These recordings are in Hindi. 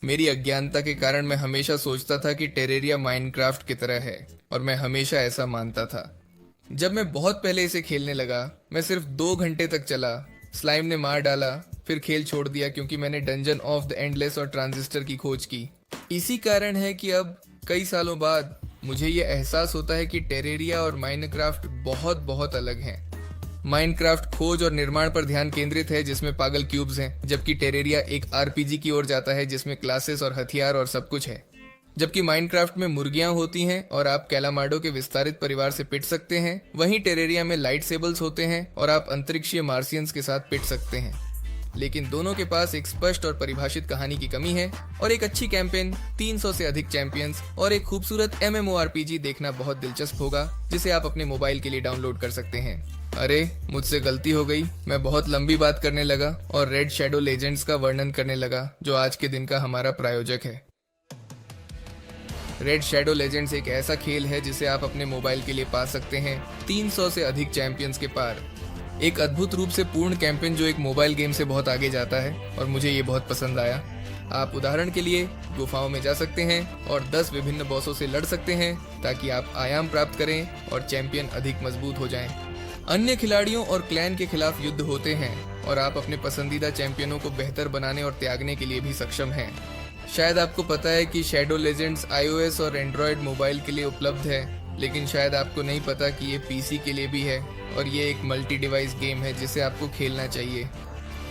मेरी अज्ञानता के कारण मैं हमेशा सोचता था कि टेरेरिया माइनक्राफ्ट की तरह है और मैं हमेशा ऐसा मानता था। जब मैं बहुत पहले इसे खेलने लगा, मैं सिर्फ 2 घंटे तक चला, स्लाइम ने मार डाला, फिर खेल छोड़ दिया क्योंकि मैंने डंजन ऑफ द एंडलेस और ट्रांजिस्टर की खोज की। इसी कारण है कि अब कई सालों बाद मुझे ये एहसास होता है कि टेरेरिया और माइनक्राफ्ट बहुत बहुत अलग हैं। माइनक्राफ्ट खोज और निर्माण पर ध्यान केंद्रित है जिसमें पागल क्यूब्स हैं, जबकि टेरेरिया एक आरपीजी की ओर जाता है जिसमें क्लासेस और हथियार और सब कुछ है। जबकि माइनक्राफ्ट में मुर्गियां होती हैं और आप कैलामार्डो के विस्तारित परिवार से पिट सकते हैं, वहीं टेरेरिया में लाइट सेबल्स होते हैं और आप अंतरिक्षीय मार्सियंस के साथ पिट सकते हैं। लेकिन दोनों के पास एक स्पष्ट और परिभाषित कहानी की कमी है और एक अच्छी कैंपेन, 300 से अधिक चैंपियंस और एक खूबसूरत MMORPG देखना बहुत दिलचस्प होगा, जिसे आप अपने मोबाइल के लिए डाउनलोड कर सकते हैं। अरे, मुझसे गलती हो गई, मैं बहुत लंबी बात करने लगा और रेड शैडो लेजेंड्स का वर्णन करने लगा, जो आज के दिन का हमारा प्रायोजक है। रेड शैडो लेजेंड्स एक ऐसा खेल है जिसे आप अपने मोबाइल के लिए पा सकते हैं 300 से अधिक चैंपियंस के पार। एक अद्भुत रूप से पूर्ण कैंपेन जो एक मोबाइल गेम से बहुत आगे जाता है और मुझे ये बहुत पसंद आया। आप उदाहरण के लिए गुफाओं में जा सकते हैं और 10 विभिन्न बॉसों से लड़ सकते हैं ताकि आप आयाम प्राप्त करें और चैंपियन अधिक मजबूत हो जाएं। अन्य खिलाड़ियों और क्लैन के खिलाफ युद्ध होते हैं और आप अपने पसंदीदा चैंपियनों को बेहतर बनाने और त्यागने के लिए भी सक्षम हैं। शायद आपको पता है कि शैडो लेजेंड्स iOS और एंड्रॉयड मोबाइल के लिए उपलब्ध है, लेकिन शायद आपको नहीं पता कि ये PC के लिए भी है और ये एक मल्टी डिवाइस गेम है जिसे आपको खेलना चाहिए।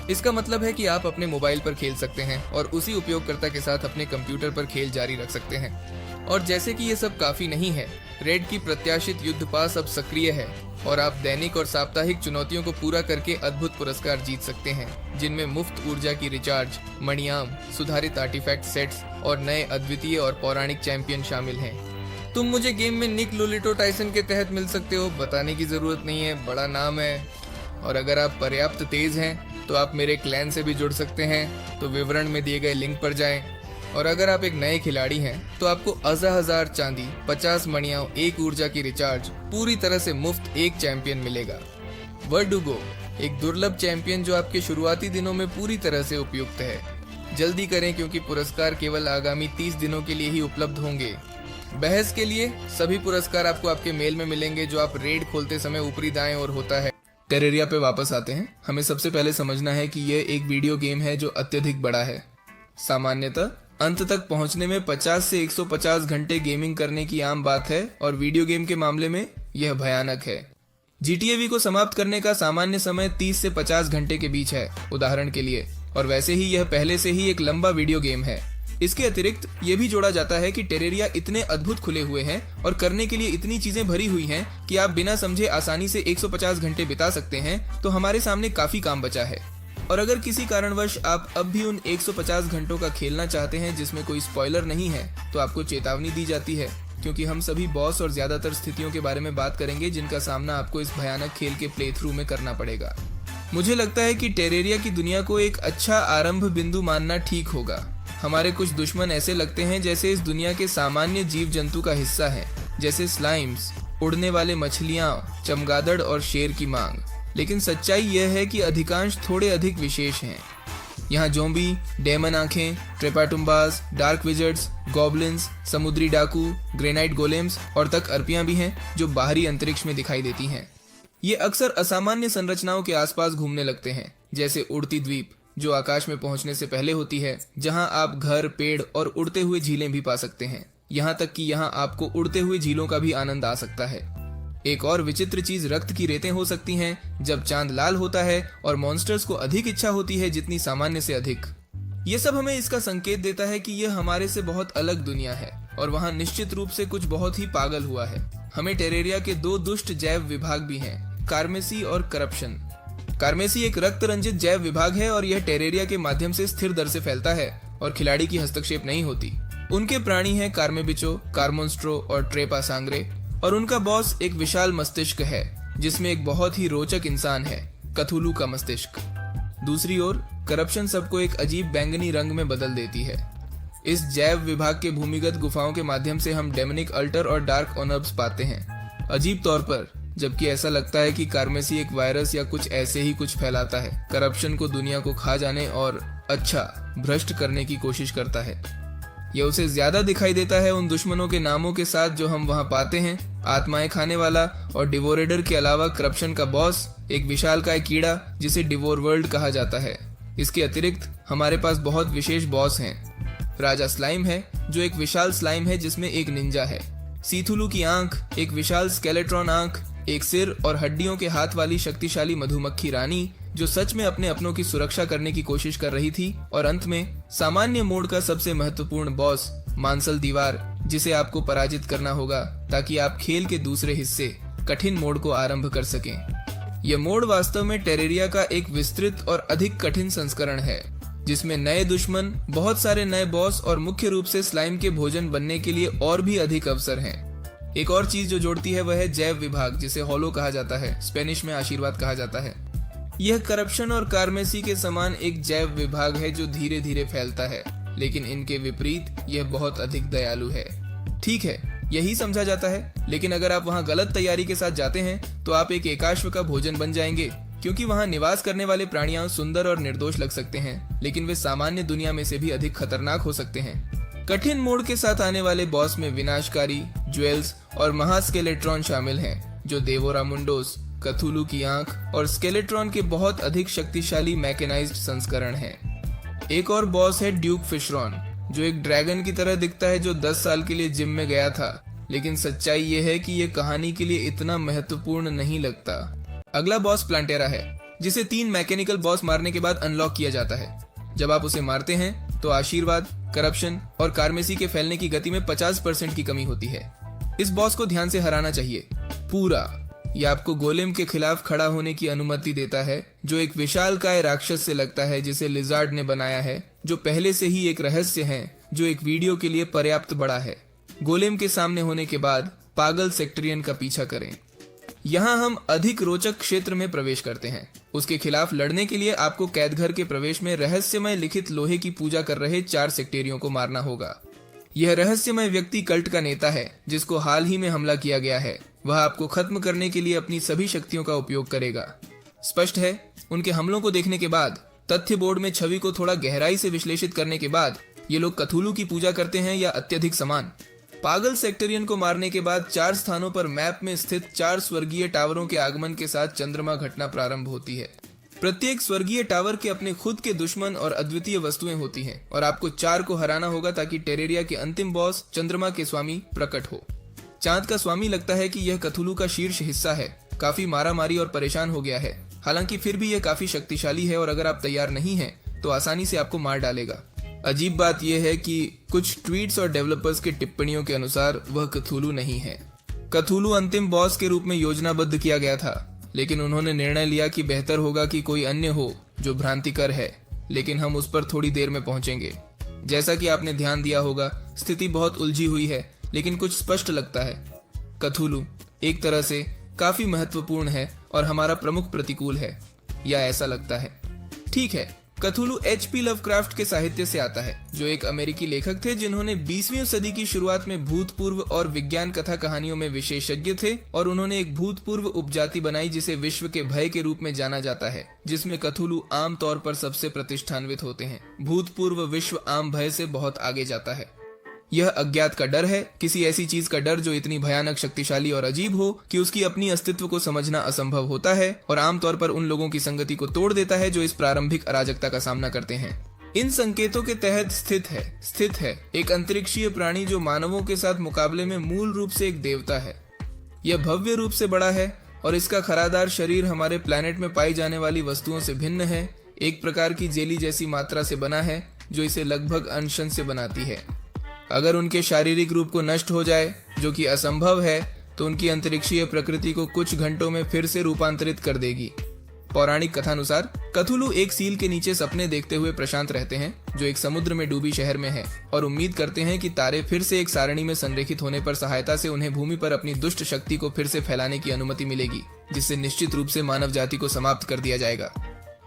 इसका मतलब है कि आप अपने मोबाइल पर खेल सकते हैं और उसी उपयोगकर्ता के साथ अपने कंप्यूटर पर खेल जारी रख सकते हैं। और जैसे कि ये सब काफी नहीं है, रेड की प्रत्याशित युद्ध पास अब सक्रिय है और आप दैनिक और साप्ताहिक चुनौतियों को पूरा करके अद्भुत पुरस्कार जीत सकते हैं, जिनमें मुफ्त ऊर्जा की रिचार्ज, मणियाम, सुधारित आर्टिफैक्ट सेट्स और नए अद्वितीय और पौराणिक चैंपियन शामिल हैं। तुम मुझे गेम में निक लोलिटो टाइसन के तहत मिल सकते हो, बताने की जरूरत नहीं है, बड़ा नाम है। और अगर आप पर्याप्त तेज हैं तो आप मेरे क्लैन से भी जुड़ सकते हैं, तो विवरण में दिए गए लिंक पर जाएं। और अगर आप एक नए खिलाड़ी हैं तो आपको 1000 चांदी, 50 मणियाओं, 1 ऊर्जा की रिचार्ज, पूरी तरह से मुफ्त एक चैंपियन मिलेगा। वर्डुगो, एक दुर्लभ चैंपियन जो आपके शुरुआती दिनों में पूरी तरह से उपयुक्त है। जल्दी करें क्योंकि पुरस्कार केवल आगामी 30 दिनों के लिए ही उपलब्ध होंगे। बहस के लिए सभी पुरस्कार आपको आपके मेल में मिलेंगे जो आप रेड खोलते समय ऊपरी दाएं ओर होता है। टेरेरिया पे वापस आते हैं। हमें सबसे पहले समझना है कि यह एक वीडियो गेम है जो अत्यधिक बड़ा है। सामान्यतः अंत तक पहुंचने में 50 से 150 घंटे गेमिंग करने की आम बात है और वीडियो गेम के मामले में यह भयानक है। GTA V को समाप्त करने का सामान्य समय 30 से 50 घंटे के बीच है, उदाहरण के लिए, और वैसे ही यह पहले से ही एक लंबा वीडियो गेम है। इसके अतिरिक्त ये भी जोड़ा जाता है कि टेरेरिया इतने अद्भुत खुले हुए हैं और करने के लिए इतनी चीजें भरी हुई हैं कि आप बिना समझे आसानी से 150 घंटे बिता सकते हैं, तो हमारे सामने काफी काम बचा है। और अगर किसी कारणवश आप अब भी उन 150 घंटों का खेलना चाहते हैं जिसमें कोई स्पॉइलर नहीं है, तो आपको चेतावनी दी जाती है, क्योंकि हम सभी बॉस और ज्यादातर स्थितियों के बारे में बात करेंगे जिनका सामना आपको इस भयानक खेल के प्ले थ्रू में करना पड़ेगा। मुझे लगता है कि टेरेरिया की दुनिया को एक अच्छा आरंभ बिंदु मानना ठीक होगा। हमारे कुछ दुश्मन ऐसे लगते हैं जैसे इस दुनिया के सामान्य जीव जंतु का हिस्सा है, जैसे स्लाइम्स, उड़ने वाले मछलियां, चमगादड़ और शेर की मांग। लेकिन सच्चाई यह है कि अधिकांश थोड़े अधिक विशेष हैं। यहाँ ज़ॉम्बी, डेमन आंखें, ट्रेपाटुम्बास, डार्क विजर्ड्स, गॉब्लिन्स, समुद्री डाकू, ग्रेनाइट गोलेम्स और तक अर्पियां भी हैं जो बाहरी अंतरिक्ष में दिखाई देती हैं। ये अक्सर असामान्य संरचनाओं के आसपास घूमने लगते हैं, जैसे उड़ती द्वीप जो आकाश में पहुंचने से पहले होती है, जहां आप घर, पेड़ और उड़ते हुए झीलें भी पा सकते हैं। यहाँ तक कि यहाँ आपको उड़ते हुए झीलों का भी आनंद आ सकता है। एक और विचित्र चीज रक्त की रेतें हो सकती हैं जब चांद लाल होता है और मॉन्स्टर्स को अधिक इच्छा होती है जितनी सामान्य से अधिक। ये सब हमें इसका संकेत देता है कि यह हमारे से बहुत अलग दुनिया है और वहाँ निश्चित रूप से कुछ बहुत ही पागल हुआ है। हमें टेरेरिया के 2 दुष्ट जैव विभाग भी हैं, कार्मेसी और करप्शन। कार्मेसी एक रक्त रंजित जैव विभाग है और यह टेरेरिया के माध्यम से स्थिर दर से फैलता है और खिलाड़ी की हस्तक्षेप नहीं होती। उनके प्राणी हैं कार्मेबिचो, कार्मोन्स्ट्रो और ट्रेपा सांग्रे, और उनका बॉस एक विशाल मस्तिष्क है जिसमें एक बहुत ही रोचक इंसान है, कथुलू का मस्तिष्क। दूसरी ओर करप्शन सबको एक अजीब बैंगनी रंग में बदल देती है। इस जैव विभाग के भूमिगत गुफाओं के माध्यम से हम डेमनिक अल्टर और डार्क ऑनर्ब्स पाते हैं, अजीब तौर पर, जबकि ऐसा लगता है कि कार्मेसी एक वायरस या कुछ ऐसे ही कुछ फैलाता है, करप्शन को दुनिया को खा जाने और अच्छा भ्रष्ट करने की कोशिश करता है। यह उसे ज्यादा दिखाई देता है उन दुश्मनों के नामों के साथ जो हम वहां पाते हैं, आत्माएं खाने वाला और डिवोरेडर के अलावा करप्शन का बॉस, एक विशालकाय कीड़ा जिसे डिवोर वर्ल्ड कहा जाता है। इसके अतिरिक्त हमारे पास बहुत विशेष बॉस हैं। राजा स्लाइम है जो एक विशाल स्लाइम है जिसमें एक निंजा है। सीथुलू की आंख, एक विशाल स्केलेट्रॉन आंख, एक सिर और हड्डियों के हाथ वाली शक्तिशाली मधुमक्खी रानी जो सच में अपने अपनों की सुरक्षा करने की कोशिश कर रही थी, और अंत में सामान्य मोड का सबसे महत्वपूर्ण बॉस मांसल दीवार, जिसे आपको पराजित करना होगा ताकि आप खेल के दूसरे हिस्से कठिन मोड को आरंभ कर सकें। यह मोड वास्तव में टेरेरिया का एक विस्तृत और अधिक कठिन संस्करण है जिसमें नए दुश्मन, बहुत सारे नए बॉस और मुख्य रूप से स्लाइम के भोजन बनने के लिए और भी अधिक अवसर हैं। एक और चीज जो जोड़ती है वह है जैव विभाग, जिसे हॉलो कहा जाता है, स्पेनिश में आशीर्वाद कहा जाता है। यह करप्शन और कार्मेसी के समान एक जैव विभाग है जो धीरे धीरे फैलता है, लेकिन इनके विपरीत यह बहुत अधिक दयालु है। ठीक है, यही समझा जाता है, लेकिन अगर आप वहां गलत तैयारी के साथ जाते हैं तो आप एक एकाश्व का भोजन बन जाएंगे, क्योंकि वहां निवास करने वाले प्राणियां सुंदर और निर्दोष लग सकते हैं, लेकिन वे सामान्य दुनिया में से भी अधिक खतरनाक हो सकते हैं। कठिन मोड के साथ आने वाले बॉस में विनाशकारी, ज्वेल्स और महास्केलेट्रॉन शामिल हैं, जो देवोरा मुंडोस, कथुलू की आंख और स्केलेट्रॉन के बहुत अधिक शक्तिशाली मैकेनाइज्ड संस्करण हैं। एक और बॉस है ड्यूक फिशरॉन, जो एक ड्रैगन की तरह दिखता है जो 10 साल के लिए जिम में गया था, लेकिन सच्चाई ये है कि ये कहानी के लिए इतना महत्वपूर्ण नहीं लगता। अगला बॉस प्लांटेरा है, जिसे 3 मैकेनिकल बॉस मारने के बाद अनलॉक किया जाता है। जब आप उसे मारते हैं तो आशीर्वाद, करप्शन और कार्मेसी के फैलने की गति में 50% की कमी होती है। इस बॉस को ध्यान से हराना चाहिए पूरा। यह आपको गोलेम के खिलाफ खड़ा होने की अनुमति देता है, जो एक विशालकाय राक्षस से लगता है जिसे लिजार्ड ने बनाया है, जो पहले से ही एक रहस्य है जो एक वीडियो के लिए पर्याप्त बड़ा है। गोलेम के सामने होने के बाद पागल सेक्ट्रियन का पीछा करें। यहाँ हम अधिक रोचक क्षेत्र में प्रवेश करते हैं। उसके खिलाफ लड़ने के लिए आपको कैदघर के प्रवेश में रहस्यमय लिखित लोहे की पूजा कर रहे 4 सेक्टेरियों को मारना होगा। यह रहस्यमय व्यक्ति कल्ट का नेता है जिसको हाल ही में हमला किया गया है। वह आपको खत्म करने के लिए अपनी सभी शक्तियों का उपयोग करेगा। स्पष्ट है, उनके हमलों को देखने के बाद, तथ्य बोर्ड में छवि को थोड़ा गहराई से विश्लेषित करने के बाद, ये लोग कथुलू की पूजा करते हैं या अत्यधिक समान। पागल सेक्टेरियन को मारने के बाद 4 स्थानों पर मैप में स्थित 4 स्वर्गीय टावरों के आगमन के साथ चंद्रमा घटना प्रारंभ होती है। प्रत्येक स्वर्गीय टावर के अपने खुद के दुश्मन और अद्वितीय वस्तुएं होती हैं, और आपको 4 को हराना होगा ताकि टेरेरिया के अंतिम बॉस चंद्रमा के स्वामी प्रकट हो। चांद का स्वामी लगता है कि यह कथुलू का शीर्ष हिस्सा है, काफी मारामारी और परेशान हो गया है। हालांकि फिर भी यह काफी शक्तिशाली है और अगर आप तैयार नहीं हैं तो आसानी से आपको मार डालेगा। अजीब बात यह है कि कुछ ट्वीट्स और डेवलपर्स के टिप्पणियों के अनुसार वह कथुलू नहीं है। कथुलू अंतिम बॉस के रूप में योजनाबद्ध किया गया था, लेकिन उन्होंने निर्णय लिया कि बेहतर होगा कि कोई अन्य हो जो भ्रांतिकर है, लेकिन हम उस पर थोड़ी देर में पहुंचेंगे। जैसा कि आपने ध्यान दिया होगा, स्थिति बहुत उलझी हुई है, लेकिन कुछ स्पष्ट लगता है। कथुलू एक तरह से काफी महत्वपूर्ण है और हमारा प्रमुख प्रतिकूल है, या ऐसा लगता है। ठीक है, कथुलू H.P. लवक्राफ्ट के साहित्य से आता है, जो एक अमेरिकी लेखक थे जिन्होंने 20वीं सदी की शुरुआत में भूतपूर्व और विज्ञान कथा कहानियों में विशेषज्ञ थे, और उन्होंने एक भूतपूर्व उपजाति बनाई जिसे विश्व के भय के रूप में जाना जाता है, जिसमें कथुलू आम तौर पर सबसे प्रतिष्ठान्वित होते हैं। भूतपूर्व विश्व आम भय से बहुत आगे जाता है। यह अज्ञात का डर है, किसी ऐसी चीज का डर जो इतनी भयानक, शक्तिशाली और अजीब हो कि उसकी अपनी अस्तित्व को समझना असंभव होता है, और आमतौर पर उन लोगों की संगति को तोड़ देता है जो इस प्रारंभिक अराजकता का सामना करते हैं। इन संकेतों के तहत स्थित है एक अंतरिक्षीय प्राणी जो मानवों के साथ मुकाबले में मूल रूप से एक देवता है। यह भव्य रूप से बड़ा है और इसका खरादार शरीर हमारे प्लैनेट में पाई जाने वाली वस्तुओं से भिन्न है। एक प्रकार की जेली जैसी मात्रा से बना है जो इसे लगभग अंशन से बनाती है। अगर उनके शारीरिक रूप को नष्ट हो जाए, जो कि असंभव है, तो उनकी अंतरिक्षीय प्रकृति को कुछ घंटों में फिर से रूपांतरित कर देगी। पौराणिक कथानुसार कथुलू एक सील के नीचे सपने देखते हुए प्रशांत रहते हैं, जो एक समुद्र में डूबी शहर में है, और उम्मीद करते हैं कि तारे फिर से एक सारणी में संरेखित होने पर सहायता से उन्हें भूमि पर अपनी दुष्ट शक्ति को फिर से फैलाने की अनुमति मिलेगी, जिससे निश्चित रूप से मानव जाति को समाप्त कर दिया जाएगा।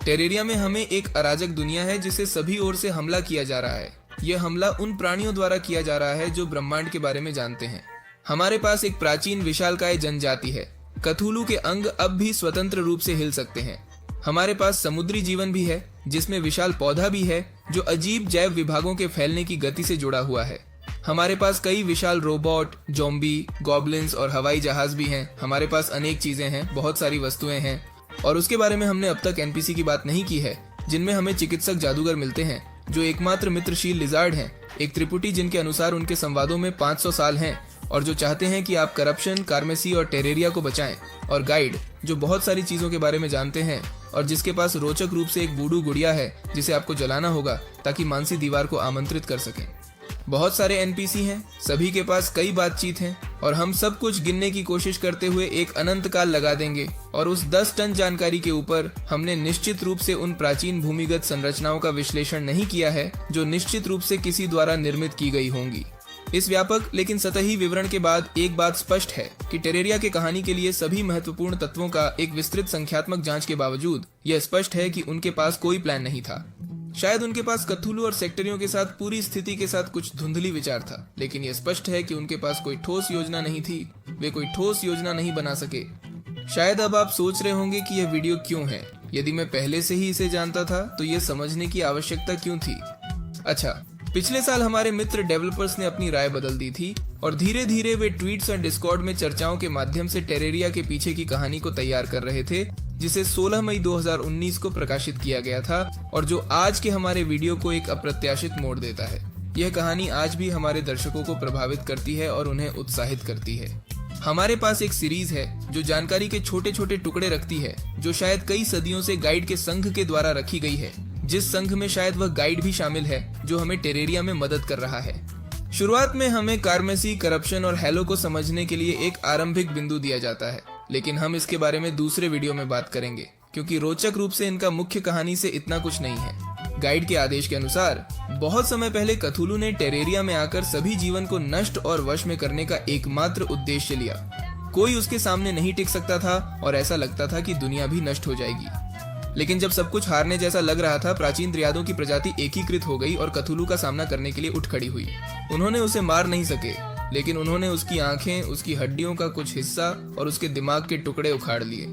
टेरेरिया में हमें एक अराजक दुनिया है जिसे सभी ओर से हमला किया जा रहा है। यह हमला उन प्राणियों द्वारा किया जा रहा है जो ब्रह्मांड के बारे में जानते हैं। हमारे पास एक प्राचीन विशालकाय जनजाति है। कथुलू के अंग अब भी स्वतंत्र रूप से हिल सकते हैं। हमारे पास समुद्री जीवन भी है, जिसमें विशाल पौधा भी है जो अजीब जैव विभागों के फैलने की गति से जुड़ा हुआ है। हमारे पास कई विशाल रोबोट, ज़ॉम्बी, गॉब्लिन्स और हवाई जहाज भी हैं। हमारे पास अनेक चीजें हैं, बहुत सारी वस्तुएं हैं। और उसके बारे में हमने अब तक एनपीसी की बात नहीं की है, जिनमें हमें चिकित्सक जादूगर मिलते हैं जो एकमात्र मित्रशील लिजार्ड हैं, एक त्रिपुटी जिनके अनुसार उनके संवादों में 500 साल हैं और जो चाहते हैं कि आप करप्शन, कार्मेसी और टेरेरिया को बचाएं, और गाइड जो बहुत सारी चीजों के बारे में जानते हैं और जिसके पास रोचक रूप से एक बूडू गुड़िया है जिसे आपको जलाना होगा ताकि मानसी दीवार को आमंत्रित कर सकें। बहुत सारे एनपीसी हैं, सभी के पास कई बातचीत हैं और हम सब कुछ गिनने की कोशिश करते हुए एक अनंत काल लगा देंगे। और उस 10 टन जानकारी के ऊपर हमने निश्चित रूप से उन प्राचीन भूमिगत संरचनाओं का विश्लेषण नहीं किया है जो निश्चित रूप से किसी द्वारा निर्मित की गई होंगी। इस व्यापक लेकिन सतही विवरण के बाद एक बात स्पष्ट है कि टेरेरिया की कहानी के लिए सभी महत्वपूर्ण तत्वों का एक विस्तृत संख्यात्मक जांच के बावजूद यह स्पष्ट है कि उनके पास कोई प्लान नहीं था। शायद उनके पास कथुलू और सेक्टरियों के साथ पूरी स्थिति के साथ कुछ धुंधली विचार था, लेकिन यह स्पष्ट है कि उनके पास कोई ठोस योजना नहीं थी। वे कोई ठोस योजना नहीं बना सके। शायद अब आप सोच रहे होंगे कि यह वीडियो क्यों है। यदि मैं पहले से ही इसे जानता था तो यह समझने की आवश्यकता क्यों थी। अच्छा, पिछले साल हमारे मित्र डेवलपर्स ने अपनी राय बदल दी थी और धीरे धीरे वे ट्वीट्स और डिस्कॉर्ड में चर्चाओं के माध्यम से टेरेरिया के पीछे की कहानी को तैयार कर रहे थे, जिसे 16 मई 2019 को प्रकाशित किया गया था और जो आज के हमारे वीडियो को एक अप्रत्याशित मोड़ देता है। यह कहानी आज भी हमारे दर्शकों को प्रभावित करती है और उन्हें उत्साहित करती है। हमारे पास एक सीरीज है जो जानकारी के छोटे छोटे टुकड़े रखती है, जो शायद कई सदियों से गाइड के संघ के द्वारा रखी गई है, जिस संघ में शायद वह गाइड भी शामिल है जो हमें टेरेरिया में मदद कर रहा है। शुरुआत में हमें कार्मेसी, करप्शन और हेलो को समझने के लिए एक आरंभिक बिंदु दिया जाता है, लेकिन हम इसके बारे में दूसरे वीडियो में बात करेंगे क्योंकि रोचक रूप से इनका मुख्य कहानी से इतना कुछ नहीं है। गाइड के आदेश के अनुसार बहुत समय पहले कथुलू ने टेरेरिया में आकर सभी जीवन को नष्ट और वश में करने का एकमात्र उद्देश्य लिया। कोई उसके सामने नहीं टिक सकता था और ऐसा लगता था कि दुनिया भी नष्ट हो जाएगी। लेकिन जब सब कुछ हारने जैसा लग रहा था, प्राचीन द्रियादों की प्रजाति एकीकृत हो गई और कथुलू का सामना करने के लिए उठ खड़ी हुई। उन्होंने उसे मार नहीं सके, लेकिन उन्होंने उसकी आंखें, उसकी हड्डियों का कुछ हिस्सा और उसके दिमाग के टुकड़े उखाड़ लिए।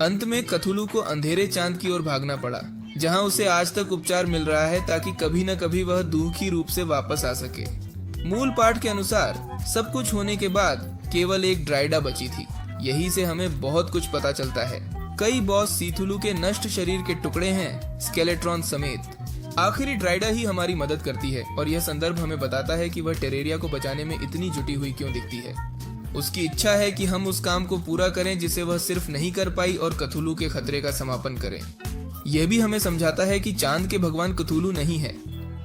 अंत में कथुलू को अंधेरे चांद की ओर भागना पड़ा, जहां उसे आज तक उपचार मिल रहा है ताकि कभी न कभी वह दुखी रूप से वापस आ सके। मूल पाठ के अनुसार सब कुछ होने के बाद केवल एक ड्राइडा बची थी। यही से हमें बहुत कुछ पता चलता है। कई बॉस सीथुलू के नष्ट शरीर के टुकड़े हैं, स्केलेट्रॉन समेत। आखिरी ड्राइडा ही हमारी मदद करती है और यह संदर्भ हमें बताता है कि वह टेरेरिया को बचाने में इतनी जुटी हुई क्यों दिखती है। उसकी इच्छा है कि हम उस काम को पूरा करें जिसे वह सिर्फ नहीं कर पाई और कथुलू के खतरे का समापन करें। यह भी हमें समझाता है कि चांद के भगवान कथुलू नहीं है,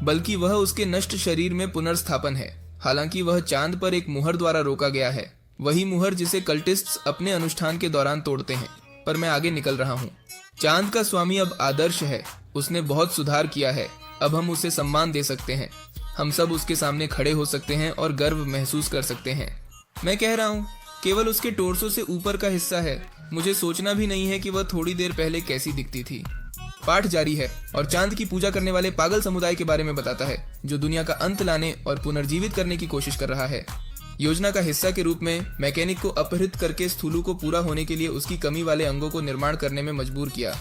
बल्कि वह उसके नष्ट शरीर में पुनर्स्थापन है। हालांकि वह चांद पर एक मुहर द्वारा रोका गया है, वही मुहर जिसे कल्टिस्ट्स अपने अनुष्ठान के दौरान तोड़ते हैं। पर मैं आगे निकल रहा हूँ। चांद का स्वामी अब आदर्श है, उसने बहुत सुधार किया है। अब हम उसे सम्मान दे सकते हैं, हम सब उसके सामने खड़े हो सकते हैं और गर्व महसूस कर सकते हैं। मैं कह रहा हूँ, केवल उसके टोर्सो से ऊपर का हिस्सा है। मुझे सोचना भी नहीं है कि वह थोड़ी देर पहले कैसी दिखती थी। पाठ जारी है और चांद की पूजा करने वाले पागल समुदाय के बारे में बताता है, जो दुनिया का अंत लाने और पुनर्जीवित करने की कोशिश कर रहा है। योजना का हिस्सा के रूप में मैकेनिक को अपहृत करके स्थूलू को पूरा होने के लिए उसकी कमी वाले अंगों को निर्माण करने में मजबूर किया।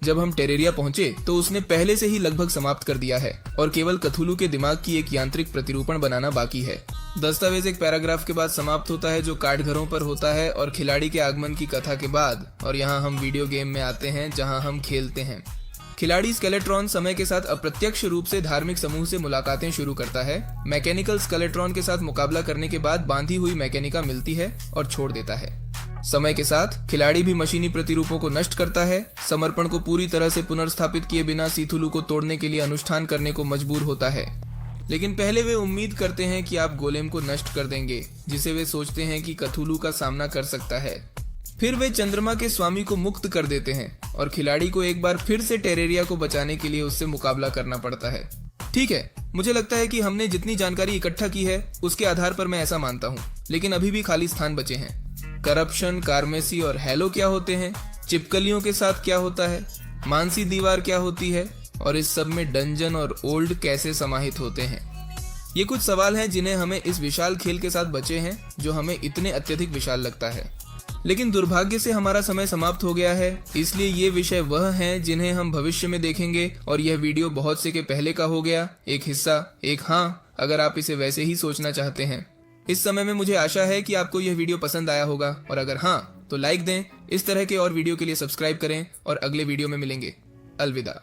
जब हम टेरेरिया पहुंचे तो उसने पहले से ही लगभग समाप्त कर दिया है और केवल कथुलू के दिमाग की एक यांत्रिक प्रतिरूपण बनाना बाकी है। दस्तावेज एक पैराग्राफ के बाद समाप्त होता है जो काटघरों पर होता है और खिलाड़ी के आगमन की कथा के बाद। और यहाँ हम वीडियो गेम में आते हैं जहाँ हम खेलते हैं। खिलाड़ी स्केलेट्रॉन समय के साथ अप्रत्यक्ष रूप से धार्मिक समूह से मुलाकातें शुरू करता है। मैकेनिकल स्केलेट्रॉन के साथ मुकाबला करने के बाद बांधी हुई मैकेनिका मिलती है और छोड़ देता है। समय के साथ खिलाड़ी भी मशीनी प्रतिरूपों को नष्ट करता है। समर्पण को पूरी तरह से पुनर्स्थापित किए बिना सीथुलू को तोड़ने के लिए अनुष्ठान करने को मजबूर होता है। लेकिन पहले वे उम्मीद करते हैं कि आप गोलेम को नष्ट कर देंगे, जिसे वे सोचते हैं कि कथुलू का सामना कर सकता है। फिर वे चंद्रमा के स्वामी को मुक्त कर देते हैं और खिलाड़ी को एक बार फिर से टेरेरिया को बचाने के लिए उससे मुकाबला करना पड़ता है। ठीक है, मुझे लगता है कि हमने जितनी जानकारी इकट्ठा की है उसके आधार पर मैं ऐसा मानता हूँ, लेकिन अभी भी खाली स्थान बचे हैं। करप्शन, कार्मेसी और हेलो क्या होते हैं? चिपकलियों के साथ क्या होता है? मानसी दीवार क्या होती है? और इस सब में डंजन और ओल्ड कैसे समाहित होते हैं? ये कुछ सवाल हैं जिन्हें हमें इस विशाल खेल के साथ बचे हैं, जो हमें इतने अत्यधिक विशाल लगता है। लेकिन दुर्भाग्य से हमारा समय समाप्त हो गया है, इसलिए ये विषय वह हैं जिन्हें हम भविष्य में देखेंगे और यह वीडियो बहुत से के पहले का हो गया एक हिस्सा, एक हाँ, अगर आप इसे वैसे ही सोचना चाहते हैं। इस समय में मुझे आशा है कि आपको यह वीडियो पसंद आया होगा और अगर हाँ तो लाइक दें। इस तरह के और वीडियो के लिए सब्सक्राइब करें और अगले वीडियो में मिलेंगे। अलविदा।